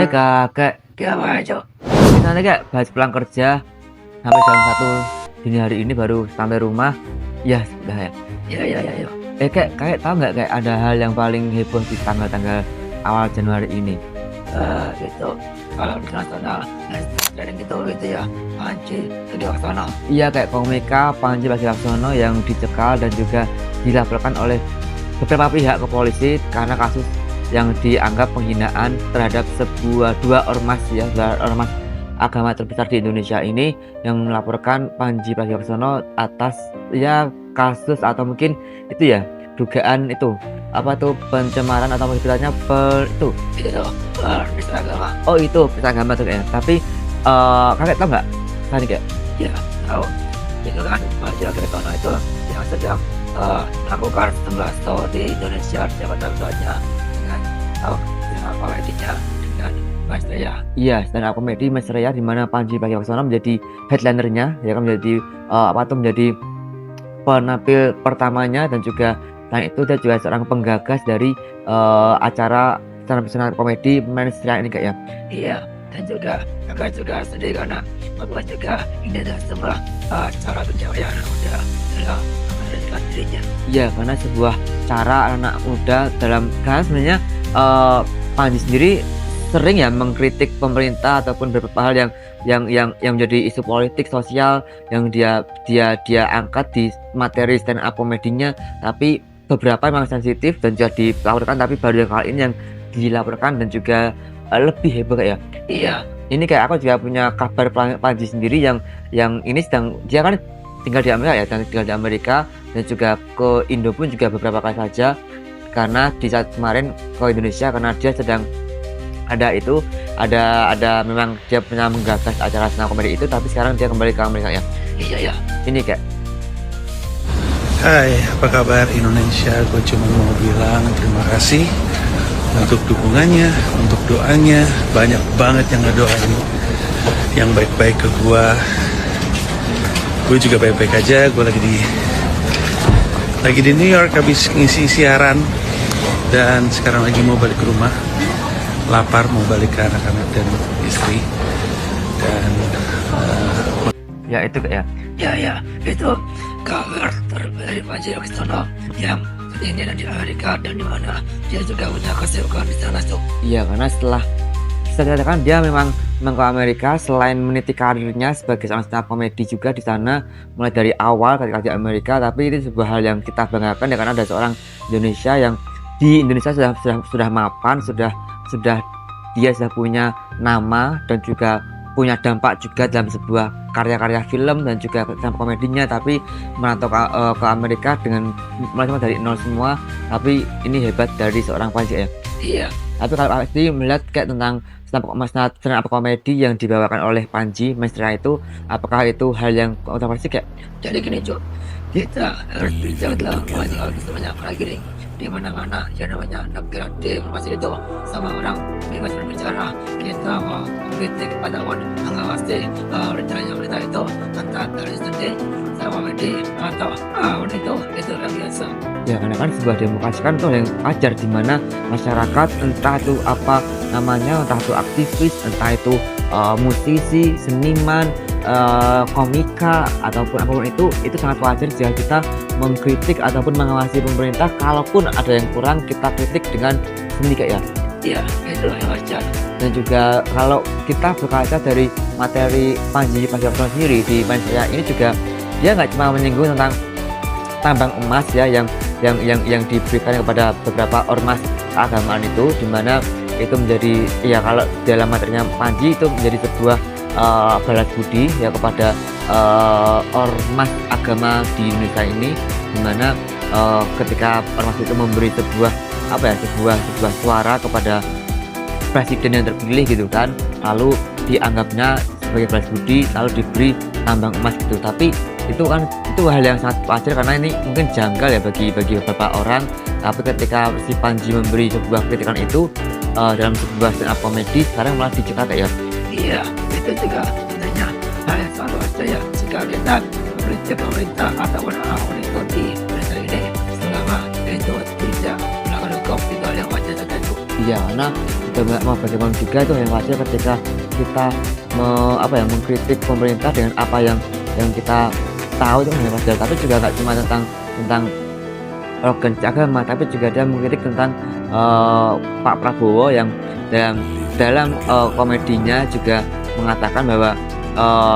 Kakak, Gimana Cok? gimana Kak? Bahas pulang kerja sampai jam 1 dini hari ini baru sampai rumah. Ya sudah ya. Ya. Kak, kayak tahu nggak kayak ada hal yang paling heboh di tanggal-tanggal awal Januari ini? Gitu. Kalau internasional, dan gitu ya. Panji Pragiwaksono. Iya, kayak komika Panji Pragiwaksono yang dicekal dan juga dilaporkan oleh beberapa pihak ke polisi karena kasus yang dianggap penghinaan terhadap dua ormas agama terbesar di Indonesia ini, yang melaporkan Panji Pragiwaksono atas ya kasus atau mungkin itu ya dugaan itu apa tuh pencemaran atau istilahnya itu Itu penista agama. itu penista agama tuh ya. Tapi kakek tahu nggak tadi kayak Ya, tahu. Itu kan Panji Pragiwaksono itu yang sedang melakukan 11 tahun di Indonesia jabatan keduanya dengan dengan komedinya dengan Mas Raya. iya stand up comedy Mas Raya, di mana Panji Pragiwaksono menjadi headlinernya ya kan, menjadi menjadi penampil pertamanya, dan juga selain itu dia juga seorang penggagas dari acara stand up comedy Mas Raya ini kayak ya. Iya, dan juga kakak juga sedih karena membuat juga ini adalah sebuah cara pencapaian anak muda dalam mengendalikan dirinya. Iya, karena sebuah cara anak muda dalam kan sebenarnya Panji sendiri sering ya mengkritik pemerintah ataupun beberapa hal yang menjadi isu politik sosial yang dia angkat di materi stand up komedinya, tapi beberapa memang sensitif dan juga dilaporkan, tapi baru yang kali ini yang dilaporkan dan juga lebih heboh kayak ya. Iya, Ini kayak aku juga punya kabar Panji sendiri yang ini dia kan tinggal di Amerika ya, dan tinggal di Amerika dan juga ke Indo pun juga beberapa kali saja, karena di saat kemarin ke Indonesia karena dia sedang ada memang dia pernah menggagas acara stand up comedy itu, tapi sekarang dia kembali ke Amerika ya. iya. Ini kayak Hai, apa kabar Indonesia? Gue cuma mau bilang terima kasih untuk dukungannya, untuk doanya. Banyak banget yang ngedoain yang baik-baik ke gue. Gue juga baik-baik aja. Gue lagi di New York habis ngisi siaran, dan sekarang lagi mau balik ke rumah. Lapar, mau balik ke anak-anak dan istri. Dan ya itu kayak ya. Ya, itu kabar terbaru dari Panji Pragiwaksono yang ini ada di Amerika, dan di mana dia juga punya kesibukan di sana tuh. Iya, karena setelah bisa dikatakan dia memang ke Amerika selain meniti karirnya sebagai seorang stand up comedy juga di sana mulai dari awal ketika di Amerika, tapi itu sebuah hal yang kita banggakan ya, karena ada seorang Indonesia yang di Indonesia sudah mapan, sudah dia sudah punya nama dan juga punya dampak juga dalam sebuah karya-karya film dan juga stand up komedinya, tapi merantau ke Amerika dengan mulai dari nol semua. Tapi ini hebat dari seorang Panji ya. Iya, Tapi kalau pasti melihat kayak tentang stand up komedi yang dibawakan oleh Panji Mas Raya itu, apakah itu hal yang kontroversi kayak jadi gini Cok, kita harus bijak dalam mengajar sebanyak lagi di mana-mana yang namanya negara demokrasi itu sama orang bebas berbicara. Kita mau kritik pada mengawasi rencananya mereka itu tentang dari sendiri sama komedi atau itu yang biasa. ya, karena kan sebuah demokrasi kan tuh yang wajar, di mana masyarakat entah itu apa namanya, entah itu aktivis, entah itu musisi, seniman, komika ataupun apapun itu sangat wajar jika kita mengkritik ataupun mengawasi pemerintah. Kalaupun ada yang kurang, kita kritik dengan seni kayak ya. Iya, itu yang wajar. Dan juga kalau kita berkaca dari materi Panji Pragiwaksono sendiri di Mas Raya ini juga, dia nggak cuma menyinggung tentang tambang emas ya yang diberikan kepada beberapa ormas keagamaan itu, dimana itu menjadi ya kalau dalam materinya Panji itu menjadi sebuah balas budi ya kepada ormas agama di Indonesia ini, dimana ketika ormas itu memberi sebuah suara kepada presiden yang terpilih gitu kan, lalu dianggapnya sebagai balas budi, lalu diberi tambang emas gitu. Tapi itu hal yang sangat wajar, karena ini mungkin janggal ya bagi beberapa orang. Tapi ketika si Panji memberi sebuah kritikan itu dalam sebuah stand up comedy, sekarang malah dicekal kayak ya. Iya, itu juga sebenarnya hal yang sangat wajar ya jika kita mengkritik pemerintah ataupun mengikuti pemerintah ini selama itu tidak melanggar hukum, itu hal yang wajar saja. Iya, karena dan mau bagaimana juga itu yang wajar ketika kita mengkritik pemerintah dengan apa yang kita tahu itu hal wajar. Tapi juga nggak cuma tentang organisasi agama, tapi juga dia mengkritik tentang Pak Prabowo yang dalam komedinya juga mengatakan bahwa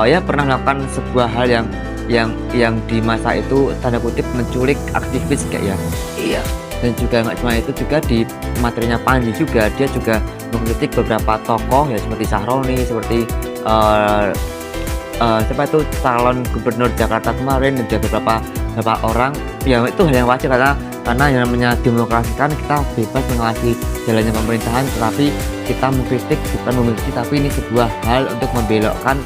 ya pernah melakukan sebuah hal yang di masa itu tanda kutip menculik aktivis kayak ya. Iya. Dan juga nggak cuma itu, juga di materinya Panji juga dia juga mengkritik beberapa tokoh ya seperti Sahroni, seperti siapa itu calon gubernur Jakarta kemarin, dan juga beberapa orang. Ya itu hal yang wajar karena yang namanya demokrasi kan kita bebas mengawasi jalannya pemerintahan, tetapi kita mengkritik bukan membenci, tapi ini sebuah hal untuk membelokkan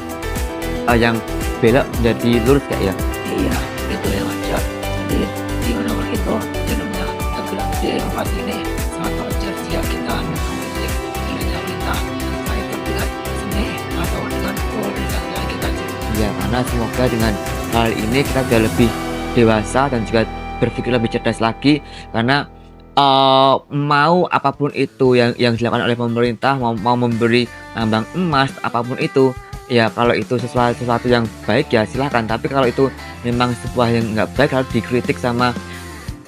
yang belok menjadi lurus kayak ya. Iya, itu yang wajar. Jadi di mana-mana itu jenuhnya tergerak demokrasi ini sangat wajar jika kita mengkritik jalannya pemerintah, entah itu dengan seni atau dengan organisasi yang kita Ya, karena semoga dengan hal ini kita sudah lebih dewasa dan juga berpikir lebih cerdas lagi, karena mau apapun itu yang dilakukan oleh pemerintah, mau memberi tambang emas apapun itu, ya kalau itu sesuatu yang baik ya silahkan, tapi kalau itu memang sebuah yang nggak baik harus dikritik sama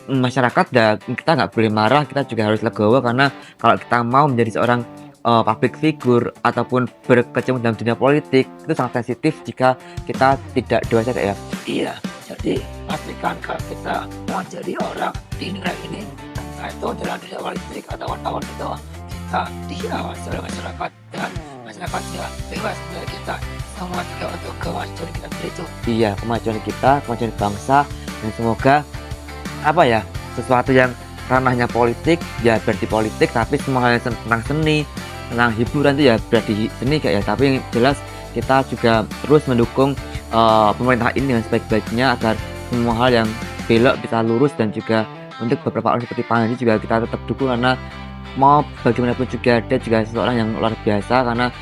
masyarakat, dan kita nggak boleh marah, kita juga harus legowo, karena kalau kita mau menjadi seorang public figure ataupun berkecimpung dalam dunia politik itu sangat sensitif jika kita tidak dewasa kayak ya. Iya, jadi pastikan kalau kita mau jadi orang di negara ini, entah itu dalam dunia politik atau wartawan itu, kita diawasi oleh masyarakat dan masyarakat juga bebas dari kita semua juga untuk kemajuan kita sendiri itu. Iya, kemajuan kita, kemajuan bangsa, dan semoga sesuatu yang ranahnya politik ya berarti politik, tapi semua hal yang tentang seni, tentang hiburan itu ya berarti seni kayak ya. Tapi yang jelas kita juga terus mendukung pemerintah ini dengan sebaik-baiknya agar semua hal yang belok bisa lurus, dan juga untuk beberapa orang seperti Panji juga kita tetap dukung, karena mau bagaimanapun juga dia juga seseorang yang luar biasa, karena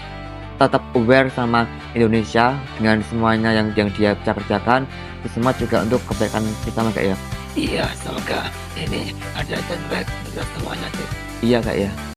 tetap aware sama Indonesia dengan semuanya yang dia bisa kerjakan, itu semua juga untuk kebaikan bersama kayak ya. Iya, semoga ini ada yang baik untuk semuanya. Iya kayak ya.